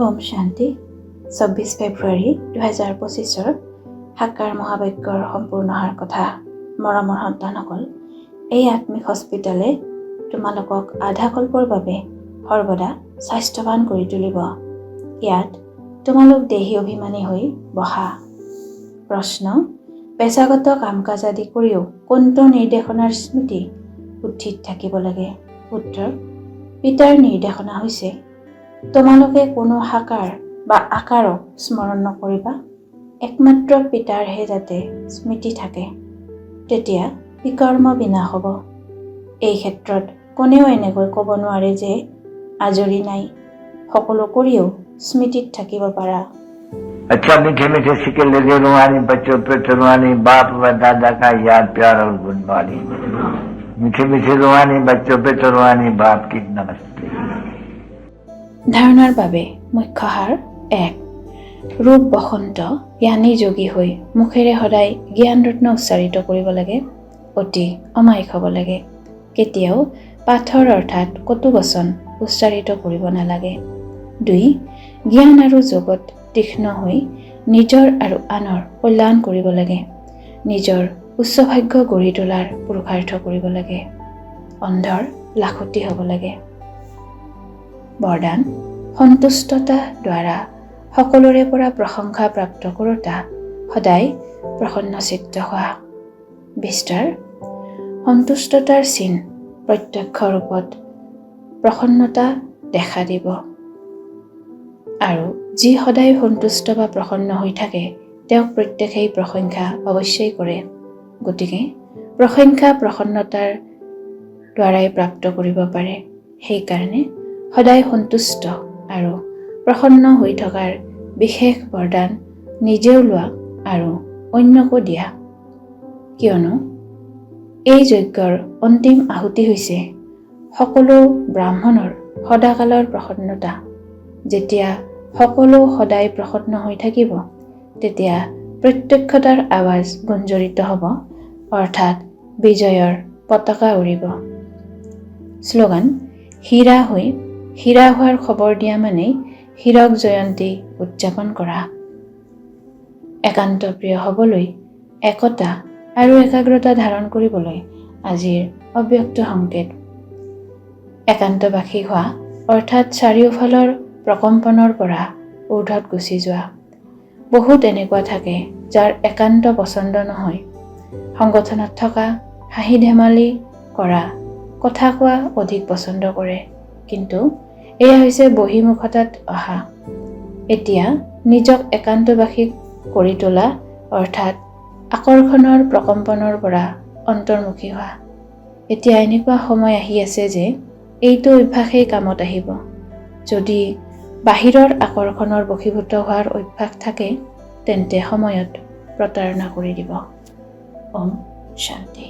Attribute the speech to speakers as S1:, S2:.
S1: ওম শান্তি ২৪ ফেব্ৰুৱাৰী ২০২৫ সাকাৰ মহাবাক্যৰ সম্পূৰ্ণ হোৱাৰ কথা। মৰমৰ সন্তানসকল, এই আত্মিক হস্পিটালে তোমালোকক আধা কল্পৰ বাবে সৰ্বদা স্বাস্থ্যৱান কৰি তুলিব। ইয়াত তোমালোক দেহী অভিমানী হৈ বহা। প্ৰশ্ন: পেছাগত কাম কাজ আদি কৰিও কোনটো নিৰ্দেশনাৰ স্মৃতি উঠিত থাকিব লাগে? উত্তৰ: পিতাৰ নিৰ্দেশনা হৈছে তোমালোকে কোনো সাকাৰ বা আকাৰক স্মৰণ নকৰিবা, একমাত্ৰ পিতাৰহে যাতে স্মৃতি থাকে, তেতিয়া বিকৰ্ম বিনাশ হ'ব। এই ক্ষেত্ৰত কোনেও এনেকৈ ক'ব নোৱাৰে যে আজৰি নাই, সকলো কৰিও স্মৃতিত থাকিব পাৰা।
S2: अच्छा मीठे मीठे सिक्के लगे रुहानी बच्चों पे रुहानी बाप व दादा का याद प्यार और गुण वाली मीठे मीठे रुहानी बच्चों पे रुहानी बाप की नमस्ते।
S1: ধাৰণাৰ বাবে মুখ্য সাৰ ১. ৰূপ বসন্ত জ্ঞানী যোগী হৈ মুখেৰে সদায় জ্ঞান ৰত্ন উচ্চাৰিত কৰিব লাগে, অতি অমায়িক হ'ব লাগে। কেতিয়াও পাথৰ অৰ্থাৎ কটু বচন উচ্চাৰিত কৰিব নালাগে। ২. জ্ঞান আৰু যোগত তীক্ষ্ণ হৈ নিজৰ আৰু আনৰ কল্যাণ কৰিব লাগে, নিজৰ উচ্চ ভাগ্য গঢ়ি তোলাৰ পুৰুষাৰ্থ কৰিব লাগে, অন্ধৰ লাখুটি হ'ব লাগে। বৰদান: সন্তুষ্টতা দ্বাৰা সকলোৰে পৰা প্ৰশংসা প্ৰাপ্ত কৰোঁতা সদায় প্ৰসন্নচিত্ত হোৱা। বিস্তাৰ: সন্তুষ্টতাৰ চিন প্ৰত্যক্ষ ৰূপত প্ৰসন্নতা দেখা দিব, আৰু যি সদায় সন্তুষ্ট বা প্ৰসন্ন হৈ থাকে তেওঁক প্ৰত্যেকেই প্ৰশংসা অৱশ্যেই কৰে। গতিকে প্ৰশংসা প্ৰসন্নতাৰ দ্বাৰাই প্ৰাপ্ত কৰিব পাৰে। সেইকাৰণে সদায় সন্তুষ্ট আৰু প্ৰসন্ন হৈ থকাৰ বিশেষ বৰদান নিজেও লোৱা আৰু অন্যকো দিয়া। কিয়নো এই যজ্ঞৰ অন্তিম আহুতি হৈছে সকলো ব্ৰাহ্মণৰ সদাকালৰ প্ৰসন্নতা। যেতিয়া সকলো সদায় প্ৰসন্ন হৈ থাকিব, তেতিয়া প্ৰত্যক্ষতাৰ আৱাজ গুঞ্জৰিত হ'ব, অৰ্থাৎ বিজয়ৰ পতাকা উৰিব। শ্লোগান: হীৰা হৈ হীৰা হোৱাৰ খবৰ দিয়া মানেই হীৰক জয়ন্তী উদযাপন কৰা। একান্ত প্ৰিয় হ'বলৈ, একতা আৰু একাগ্ৰতা ধাৰণ কৰিবলৈ আজিৰ অব্যক্ত সংকেত। একান্তবাসী হোৱা অৰ্থাৎ চাৰিওফালৰ প্ৰকম্পনৰ পৰা ঊৰ্ধ্বত গুচি যোৱা। বহুত এনেকুৱা থাকে যাৰ একান্ত পচন্দ নহয়। সংগঠনত থকা, হাঁহি ধেমালি কৰা, কথা কোৱা অধিক পচন্দ কৰে, কিন্তু এয়া হৈছে বহিমুখতাত অহা। এতিয়া নিজক একান্তবাসী কৰি তোলা অৰ্থাৎ আকৰ্ষণৰ প্ৰকম্পনৰ পৰা অন্তৰ্মুখী হোৱা। এতিয়া এনেকুৱা সময় আহি আছে যে এইটো অভ্যাসেই কামত আহিব। যদি বাহিৰৰ আকৰ্ষণৰ বশীভূত হোৱাৰ অভ্যাস থাকে, তেন্তে সময়ত প্ৰতাৰণা কৰি দিব। ওম শান্তি।